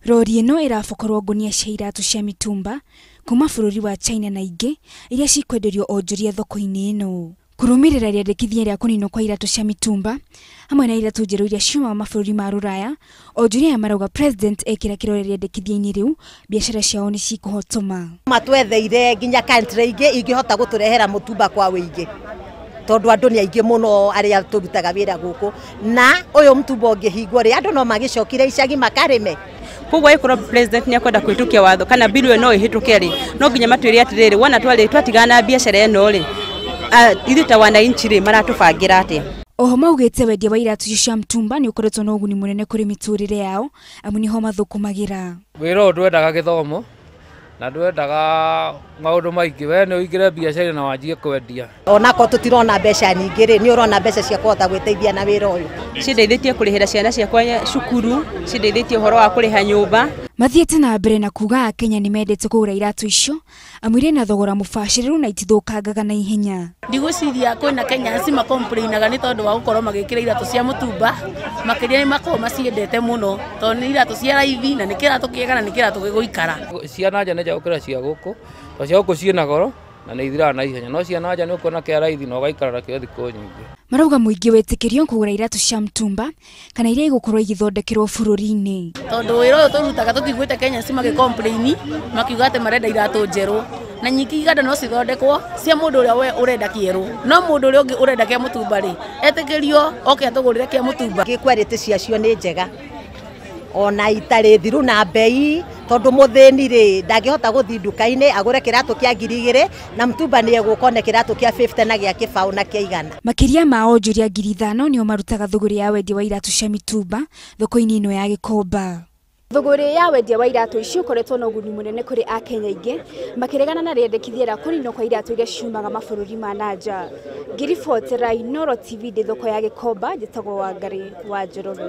Rori ino irabokorwo ngunia cia iratu cia mitumba kuuma bururi wa China na ingi iria cikwenderio onjoria thoko-ini ino. Kurumirira riendekithia ria kuninwo kwa iratu cia mitumba hamwe na iratu njeru iria ciumaga mabururi ma ruraya, onjoria marauga president ekira kirore riendekithia-ini riu biashara ciao ni cikuhotoma. Matwetheire nginya country ingi ingihota guturehera mutumba kwa wingi. Tondu andu ni aingi muno aria turutaga wira guku na uyu mutumba ungihingwo ri andu no magicokire icagi makarime. Koguo ikoro president ni akwenda kwitukia watho kana bill no ihituke ri no nginya matwire atiriri wona twatigana biashara ino ri ithu ta wananchi ri maratubangira atia. Oho maugite wendia wa iratu cia mitumba ni ukoretwo na uguni munene kuri miturire yao amu niho mathukumagira. Wira ndwendaga githomo na ndwendaga maundu maingi, we ni uingire biashara na wanjie kwendia. Onako tutirona mbeca nyingi ri ni urona mbeca cia kuhota gwiteithia na wira uyu. Cindeithitie kurihira ciana ciakwa cukuru, cindeithitie uhoro wa kuriha nyumba. Mathiete na mbere na kuga Kenya ni mendete kugura iratu icio amu ire na thogora mubashiriru na itithukangaga na ihenya. Ndigwiciria kwina Kenya cima complainaga ni tondu wa gukorwo magikira iratu cia mutumba makiria ni makorwo maciendete muno tondu ni iratu cia raithi na ni kiratu kiega na ni kiratu giguikara. Ciana nja nja gukira cia guku to cia guku ciina goro na ni ithira na ihenya no ciana nja ni ukona kia raithi no gaikara na kio thikũ nyingi. Marauga muingi wetikirio kugura iratu cia mitumba kana iria igukorwo igithondekirwo bururi-ini. Tondu wira uyu turutaga tutigwite Kenya cima gicomplaini makiuga ati marenda iratu njeru na nyingi iganda no cithondekwo cia mundu uria we urenda kieru no mundu uria ungi urenda kia mutumba ri etikirio oke atugurire kia mutumba. Gikwerete ciacio ni njega ona itari thiru na bei tondu muthini ri ndangihota guthi nduka-ini agure kiratu kia 2,000 na mutumba ni egukone kiratu kia 50 na gia kibao na kia 100. Makiria ma onjoria 5,000 nio marutaga thuguri ya wendia wa iratu cia mitumba thoko-ini ino ya Gikomba. Thuguri ya wendia wa iratu icio ukoretwo na uguni munene kuri a Kenya ingi makiregana na riendekithia ria kuninwo kwa iratu iria ciumaga mabururi ma nanja. Ngiribotera Inooro TV thoko ya Gikomba njitagwo Wangari wa Njoroge.